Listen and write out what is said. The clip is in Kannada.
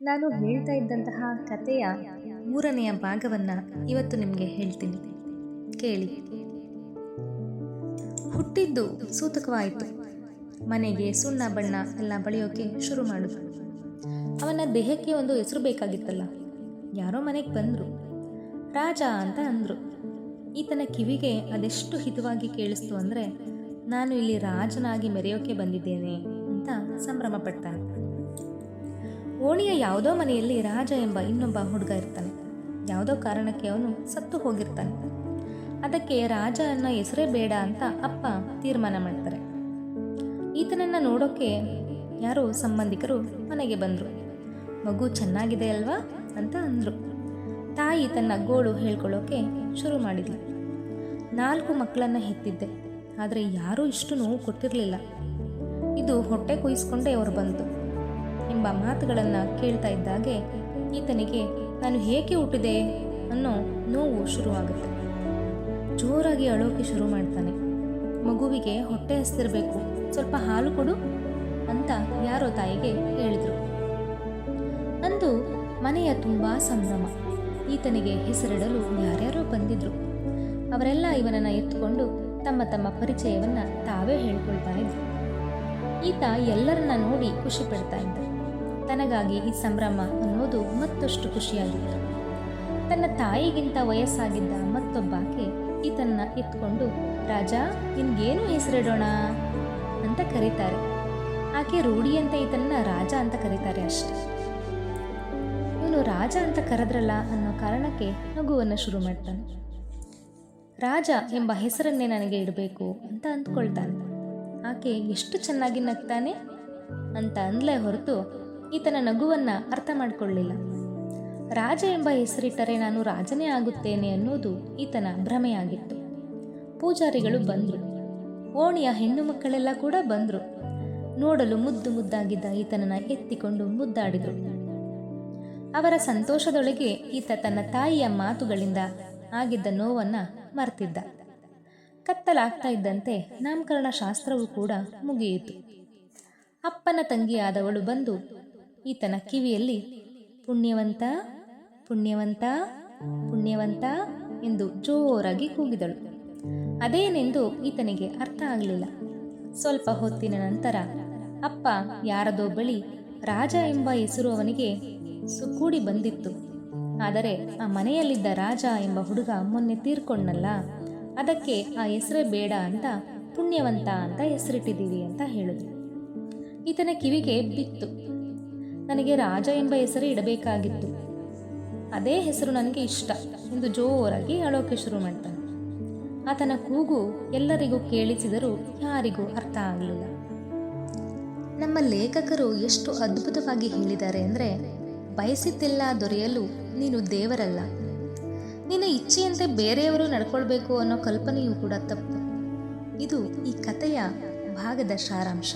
ನಾನು ಹೇಳ್ತಾ ಇದ್ದಂತಹ ಕಥೆಯ 3ನೆಯ ಭಾಗವನ್ನು ಇವತ್ತು ನಿಮಗೆ ಹೇಳ್ತೀನಿ, ಕೇಳಿ. ಹುಟ್ಟಿದ್ದು ಸೂತಕವಾಯಿತು. ಮನೆಗೆ ಸುಣ್ಣ ಬಣ್ಣ ಎಲ್ಲ ಬಳಿಯೋಕೆ ಶುರು ಮಾಡಿದ್ರು. ಅವನ ದೇಹಕ್ಕೆ ಒಂದು ಹೆಸರು ಬೇಕಾಗಿತ್ತಲ್ಲ. ಯಾರೋ ಮನೆಗೆ ಬಂದರು, ರಾಜ ಅಂತ ಅಂದರು. ಈತನ ಕಿವಿಗೆ ಅದೆಷ್ಟು ಹಿತವಾಗಿ ಕೇಳಿಸ್ತು ಅಂದರೆ, ನಾನು ಇಲ್ಲಿ ರಾಜನಾಗಿ ಮೆರೆಯೋಕೆ ಬಂದಿದ್ದೇನೆ ಅಂತ ಸಂಭ್ರಮ ಪಡ್ತಾನೆ. ಓಣಿಯ ಯಾವುದೋ ಮನೆಯಲ್ಲಿ ರಾಜ ಎಂಬ ಇನ್ನೊಬ್ಬ ಹುಡುಗ ಇರ್ತಾನೆ. ಯಾವುದೋ ಕಾರಣಕ್ಕೆ ಅವನು ಸತ್ತು ಹೋಗಿರ್ತಾನೆ. ಅದಕ್ಕೆ ರಾಜ ಅನ್ನೋ ಹೆಸರೇ ಬೇಡ ಅಂತ ಅಪ್ಪ ತೀರ್ಮಾನ ಮಾಡ್ತಾರೆ. ಈತನನ್ನು ನೋಡೋಕೆ ಯಾರೋ ಸಂಬಂಧಿಕರು ಮನೆಗೆ ಬಂದರು. ಮಗು ಚೆನ್ನಾಗಿದೆ ಅಲ್ವಾ ಅಂತ ಅಂದರು. ತಾಯಿ ತನ್ನ ಗೋಳು ಹೇಳ್ಕೊಳ್ಳೋಕೆ ಶುರು ಮಾಡಿದ್ಲು. 4 ಮಕ್ಕಳನ್ನು ಹೆತ್ತಿದ್ದೆ, ಆದರೆ ಯಾರೂ ಇಷ್ಟು ನೋವು ಕೊಟ್ಟಿರಲಿಲ್ಲ. ಇದು ಹೊಟ್ಟೆ ಕೊಯ್ಸ್ಕೊಂಡೇ ಅವರು ಬಂತು ಎಂಬ ಮಾತುಗಳನ್ನು ಕೇಳ್ತಾ ಇದ್ದಾಗೆ ಈತನಿಗೆ ನಾನು ಹೇಗೆ ಹುಟ್ಟಿದೆ ಅನ್ನೋ ನೋವು ಶುರುವಾಗುತ್ತೆ. ಜೋರಾಗಿ ಅಳೋಕೆ ಶುರು ಮಾಡ್ತಾನೆ. ಮಗುವಿಗೆ ಹೊಟ್ಟೆ ಹಸ್ತಿರಬೇಕು, ಸ್ವಲ್ಪ ಹಾಲು ಕೊಡು ಅಂತ ಯಾರೋ ತಾಯಿಗೆ ಹೇಳಿದರು. ಅಂದು ಮನೆಯ ತುಂಬ ಸಂಭ್ರಮ. ಈತನಿಗೆ ಹೆಸರಿಡಲು ಯಾರ್ಯಾರೋ ಬಂದಿದ್ರು. ಅವರೆಲ್ಲ ಇವನನ್ನು ಎತ್ತುಕೊಂಡು ತಮ್ಮ ತಮ್ಮ ಪರಿಚಯವನ್ನು ತಾವೇ ಹೇಳ್ಕೊಳ್ತಾ ಇದ್ರು. ಈತ ಎಲ್ಲರನ್ನ ನೋಡಿ ಖುಷಿ ಪಡ್ತಾ ಇದ್ದ. ತನಗಾಗಿ ಈ ಸಂಭ್ರಮ ಅನ್ನೋದು ಮತ್ತಷ್ಟು ಖುಷಿಯಾಗಿತ್ತು. ತನ್ನ ತಾಯಿಗಿಂತ ವಯಸ್ಸಾಗಿದ್ದ ಮತ್ತೊಬ್ಬಾಕೆ ಈತನ್ನ ಎತ್ಕೊಂಡು, ರಾಜ ನಿನ್ಗೇನು ಹೆಸರಿಡೋಣ ಅಂತ ಕರೀತಾರೆ. ಆಕೆ ರೂಢಿಯಂತೆ ಈತನ್ನ ರಾಜ ಅಂತ ಕರೀತಾರೆ ಅಷ್ಟೆ. ಇವನು ರಾಜ ಅಂತ ಕರೆದ್ರಲ್ಲ ಅನ್ನೋ ಕಾರಣಕ್ಕೆ ನಗುವನ್ನು ಶುರು ಮಾಡ್ತಾನೆ. ರಾಜ ಎಂಬ ಹೆಸರನ್ನೇ ನನಗೆ ಇಡಬೇಕು ಅಂತ ಅಂದ್ಕೊಳ್ತಾನೆ. ಆಕೆ ಎಷ್ಟು ಚೆನ್ನಾಗಿ ನಗ್ತಾನೆ ಅಂತ ಅಂದ್ಲೇ ಹೊರತು ಈತನ ನಗುವನ್ನು ಅರ್ಥ ಮಾಡಿಕೊಳ್ಳಲಿಲ್ಲ. ರಾಜ ಎಂಬ ಹೆಸರಿಟ್ಟರೆ ನಾನು ರಾಜನೇ ಆಗುತ್ತೇನೆ ಅನ್ನೋದು ಈತನ ಭ್ರಮೆಯಾಗಿತ್ತು. ಪೂಜಾರಿಗಳು ಬಂದರು. ಓಣಿಯ ಹೆಣ್ಣು ಮಕ್ಕಳೆಲ್ಲ ಕೂಡ ಬಂದರು. ನೋಡಲು ಮುದ್ದು ಮುದ್ದಾಗಿದ್ದ ಈತನನ್ನು ಎತ್ತಿಕೊಂಡು ಮುದ್ದಾಡಿದರು. ಅವರ ಸಂತೋಷದೊಳಗೆ ಈತ ತನ್ನ ತಾಯಿಯ ಮಾತುಗಳಿಂದ ಆಗಿದ್ದ ನೋವನ್ನು ಮರ್ತಿದ್ದ. ಕತ್ತಲಾಗ್ತಾ ಇದ್ದಂತೆ ನಾಮಕರಣ ಶಾಸ್ತ್ರವೂ ಕೂಡ ಮುಗಿಯಿತು. ಅಪ್ಪನ ತಂಗಿಯಾದವಳು ಬಂದು ಈತನ ಕಿವಿಯಲ್ಲಿ ಪುಣ್ಯವಂತ ಪುಣ್ಯವಂತ ಪುಣ್ಯವಂತ ಎಂದು ಜೋರಾಗಿ ಕೂಗಿದಳು. ಅದೇನೆಂದು ಈತನಿಗೆ ಅರ್ಥ ಆಗಲಿಲ್ಲ. ಸ್ವಲ್ಪ ಹೊತ್ತಿನ ನಂತರ ಅಪ್ಪ ಯಾರದೋ ಬಳಿ ರಾಜ ಎಂಬ ಹೆಸರು ಅವನಿಗೆ ಕೂಡಿ ಬಂದಿತ್ತು. ಆದರೆ ಆ ಮನೆಯಲ್ಲಿದ್ದ ರಾಜ ಎಂಬ ಹುಡುಗ ಮೊನ್ನೆ ತೀರ್ಕೊಂಡಲ್ಲ, ಅದಕ್ಕೆ ಆ ಹೆಸರೇ ಬೇಡ ಅಂತ ಪುಣ್ಯವಂತ ಅಂತ ಹೆಸರಿಟ್ಟಿದ್ದೀವಿ ಅಂತ ಹೇಳಿದ್ರು. ಈತನ ಕಿವಿಗೆ ಬಿತ್ತು. ನನಗೆ ರಾಜ ಎಂಬ ಹೆಸರು ಇಡಬೇಕಾಗಿತ್ತು, ಅದೇ ಹೆಸರು ನನಗೆ ಇಷ್ಟ ಎಂದು ಜೋರಾಗಿ ಅಳೋಕೆ ಶುರು ಮಾಡ್ತಾನೆ. ಆತನ ಕೂಗು ಎಲ್ಲರಿಗೂ ಕೇಳಿಸಿದರೂ ಯಾರಿಗೂ ಅರ್ಥ ಆಗಲಿಲ್ಲ. ನಮ್ಮ ಲೇಖಕರು ಎಷ್ಟು ಅದ್ಭುತವಾಗಿ ಹೇಳಿದ್ದಾರೆ ಅಂದರೆ, ಬಯಸಿದ್ದೆಲ್ಲ ದೊರೆಯಲು ನೀನು ದೇವರಲ್ಲ, ನಿನ್ನ ಇಚ್ಛೆಯಂತೆ ಬೇರೆಯವರು ನಡ್ಕೊಳ್ಬೇಕು ಅನ್ನೋ ಕಲ್ಪನೆಯೂ ಕೂಡ ತಪ್ಪು. ಇದು ಈ ಕಥೆಯ ಭಾಗದ ಸಾರಾಂಶ.